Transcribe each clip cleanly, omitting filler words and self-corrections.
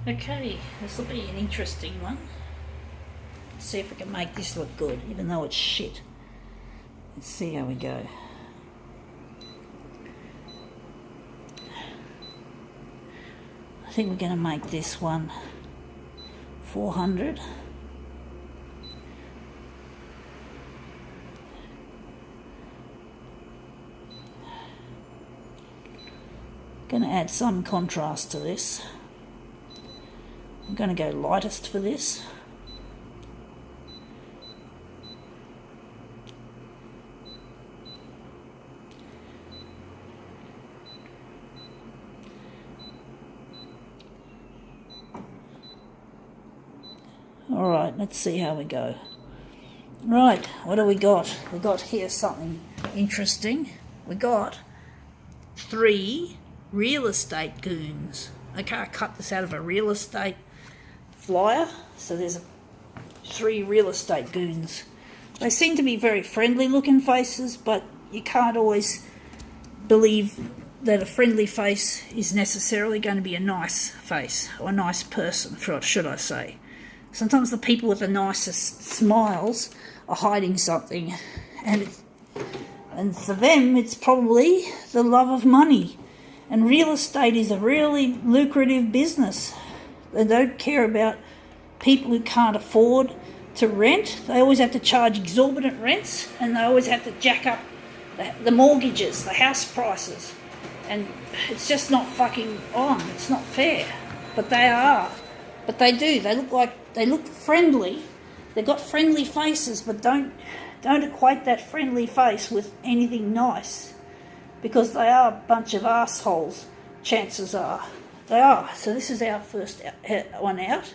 Okay, this will be an interesting one. Let's see if we can make this look good, even though it's shit. Let's see how we go. I think we're going to make this one 400. Going to add some contrast to this. I'm going to go lightest for this. Alright, let's see how we go. Right, what do we got? We got here something interesting. We got 3 real estate goons. Okay, I cut this out of a real estate flyer, so there's 3 real estate goons. They seem to be very friendly looking faces, but you can't always believe that a friendly face is necessarily going to be a nice face, or a nice person, should I say. Sometimes the people with the nicest smiles are hiding something, and for them it's probably the love of money. And real estate is a really lucrative business. They don't care about people who can't afford to rent. They always have to charge exorbitant rents, and they always have to jack up the mortgages, the house prices. And it's just not fucking on. It's not fair. But they are. But they do. They look friendly. They've got friendly faces, but don't equate that friendly face with anything nice. Because they are a bunch of assholes, chances are. They are. So this is our first one out.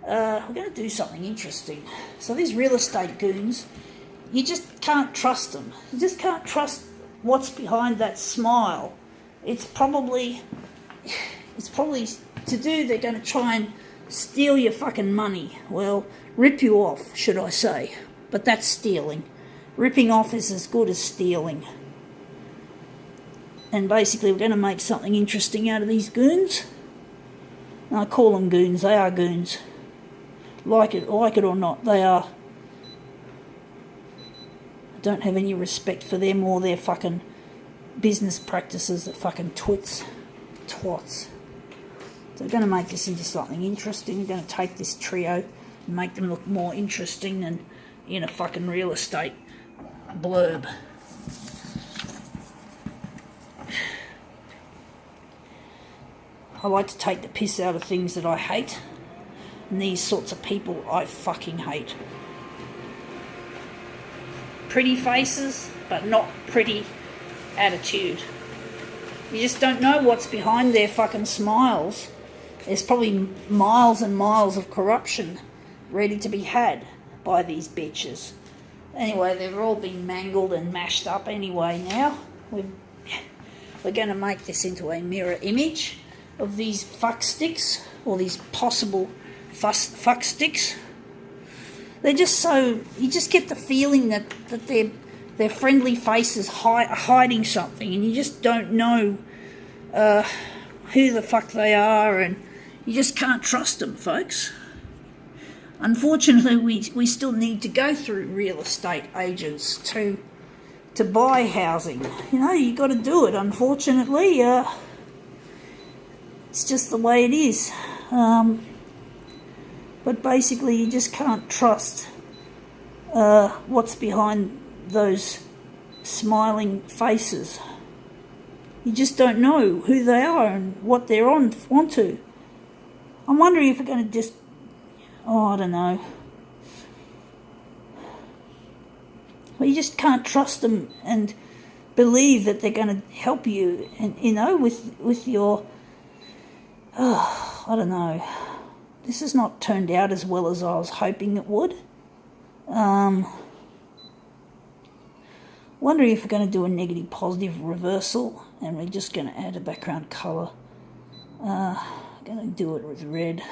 We're going to do something interesting. So these real estate goons, you just can't trust them. You just can't trust what's behind that smile. It's probably to do, they're going to try and steal your fucking money. Well, rip you off, should I say. But that's stealing. Ripping off is as good as stealing. And basically we're going to make something interesting out of these goons. And I call them goons. They are goons. Like it or not, they are. I don't have any respect for them or their fucking business practices. They're fucking twats. So we're going to make this into something interesting. We're going to take this trio and make them look more interesting than in a fucking real estate blurb. I like to take the piss out of things that I hate, and these sorts of people I fucking hate. Pretty faces, but not pretty attitude. You just don't know what's behind their fucking smiles. There's probably miles and miles of corruption ready to be had by these bitches. Anyway, they've all been mangled and mashed up anyway now. We're going to make this into a mirror image of these fuck sticks, or these possible fuck sticks. They're just so, you just get the feeling that their friendly faces hiding something, and you just don't know who the fuck they are, and you just can't trust them, folks. Unfortunately, we still need to go through real estate agents to buy housing. You know, you got to do it. Unfortunately, it's just the way it is. But basically, you just can't trust what's behind those smiling faces. You just don't know who they are and what they're onto. I'm wondering if we're going to just, I don't know. Well, you just can't trust them and believe that they're going to help you, and with your, I don't know. This has not turned out as well as I was hoping it would. Wondering if we're going to do a negative positive reversal, and we're just going to add a background colour. Going to do it with red.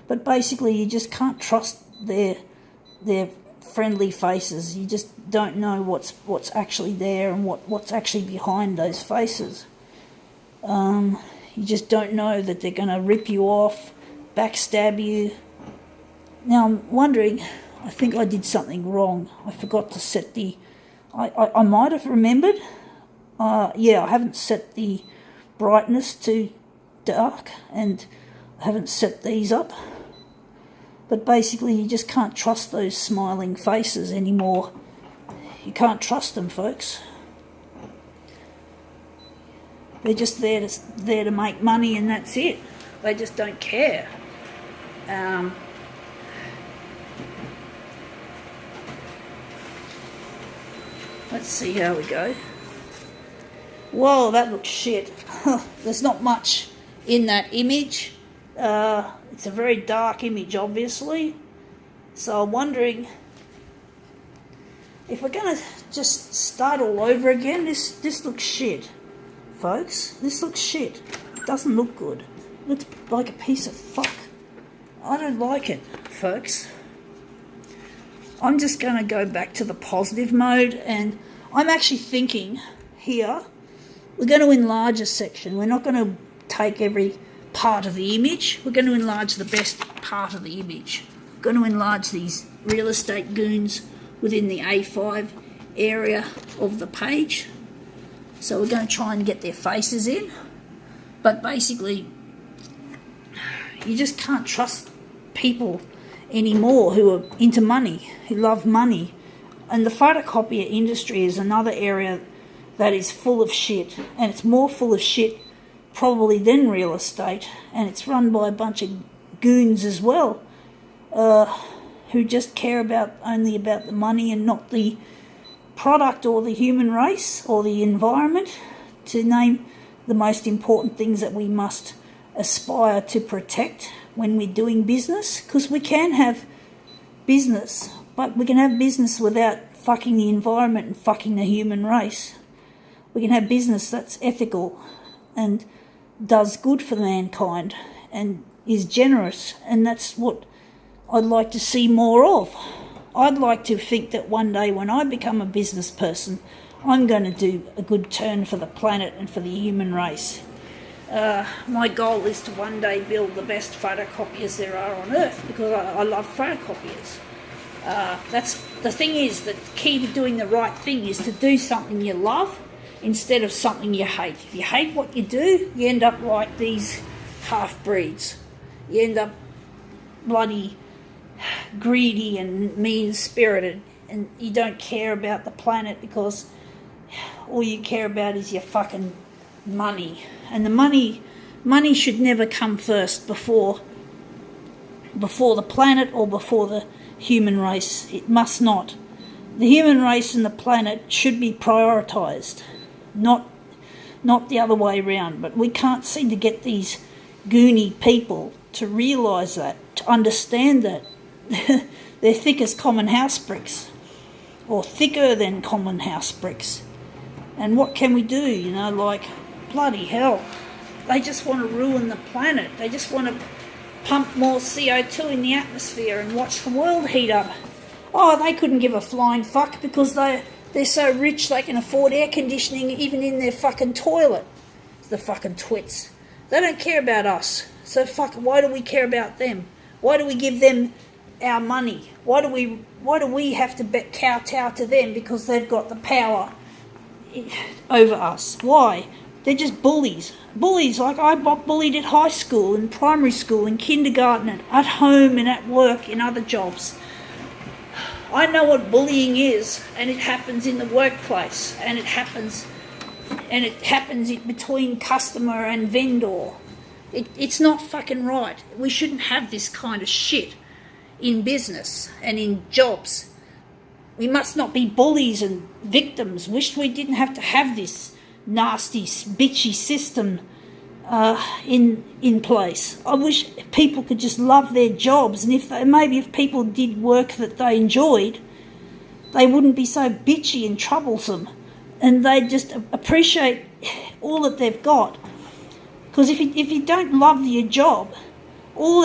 But basically, you just can't trust their friendly faces. You just don't know what's actually there and what's actually behind those faces. You just don't know that they're going to rip you off, backstab you. Now I'm wondering, I think I did something wrong. I forgot to set the... I might have remembered. Yeah, I haven't set the brightness to dark, and I haven't set these up. But basically you just can't trust those smiling faces anymore. You can't trust them, folks. They're just there to make money, and that's it. They just don't care. Let's see how we go. Whoa, that looks shit. There's not much in that image. It's a very dark image, obviously. So I'm wondering if we're going to just start all over again. This looks shit, folks. This looks shit. It doesn't look good. It looks like a piece of fuck. I don't like it, folks. I'm just going to go back to the positive mode, and I'm actually thinking here, we're going to enlarge a section. We're not going to take every part of the image. We're going to enlarge the best part of the image. We're going to enlarge these real estate goons within the A5 area of the page. So we're going to try and get their faces in. But basically, you just can't trust people anymore who are into money, who love money. And the photocopier industry is another area that is full of shit, and it's more full of shit probably than real estate, and it's run by a bunch of goons as well, who just care only about the money and not the product or the human race or the environment, to name the most important things that we must aspire to protect when we're doing business. Because we can have business, but we can have business without fucking the environment and fucking the human race. We can have business that's ethical and does good for mankind and is generous, and that's what I'd like to see more of. I'd like to think that one day when I become a business person, I'm going to do a good turn for the planet and for the human race. My goal is to one day build the best photocopiers there are on earth, because I love photocopiers. That's the thing, is that the key to doing the right thing is to do something you love instead of something you hate. If you hate what you do, you end up like these half-breeds. You end up bloody greedy and mean-spirited, and you don't care about the planet because all you care about is your fucking money. And the money should never come first before the planet or before the human race. It must not. The human race and the planet should be prioritised, not the other way around. But we can't seem to get these goony people to realise that, to understand that. They're thick as common house bricks, or thicker than common house bricks. And what can we do? Like, bloody hell, they just want to ruin the planet. They just want to pump more CO2 in the atmosphere and watch the world heat up. Oh, they couldn't give a flying fuck because they're so rich they can afford air conditioning even in their fucking toilet. The fucking twits. They don't care about us. So why do we care about them? Why do we give them our money? Why do we have to kowtow to them because they've got the power over us? Why? They're just bullies. Bullies like I got bullied at high school, in primary school, in kindergarten, at home and at work, in other jobs. I know what bullying is, and it happens in the workplace, and it happens between customer and vendor. It's not fucking right. We shouldn't have this kind of shit in business and in jobs. We must not be bullies and victims. Wish we didn't have to have this nasty, bitchy system in place. I wish people could just love their jobs, and if people did work that they enjoyed, they wouldn't be so bitchy and troublesome, and they'd just appreciate all that they've got. Because if you don't love your job, all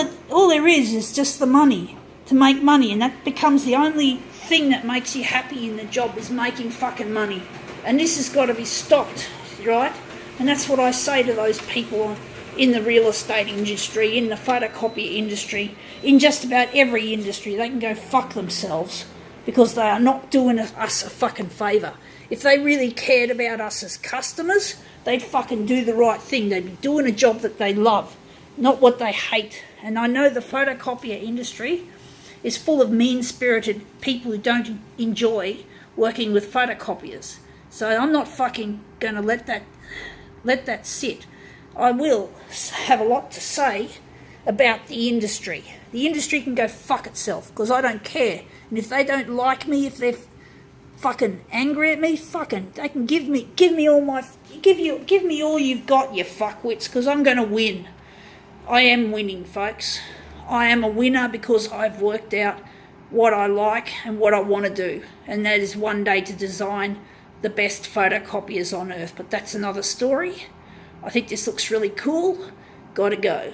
there is just the money, to make money, and that becomes the only thing that makes you happy in the job, is making fucking money. And this has got to be stopped, right? And that's what I say to those people in the real estate industry, in the photocopier industry, in just about every industry. They can go fuck themselves because they are not doing us a fucking favour. If they really cared about us as customers, they'd fucking do the right thing. They'd be doing a job that they love, not what they hate. And I know the photocopier industry is full of mean-spirited people who don't enjoy working with photocopiers. So I'm not fucking going to let that sit. I will have a lot to say about the industry. The industry can go fuck itself because I don't care. And if they don't like me, if they're fucking angry at me, fucking they can give me all you've got, you fuckwits, because I'm going to win. I am winning, folks. I am a winner because I've worked out what I like and what I want to do, and that is one day to design the best photocopiers on earth. But that's another story. I think this looks really cool. Gotta go.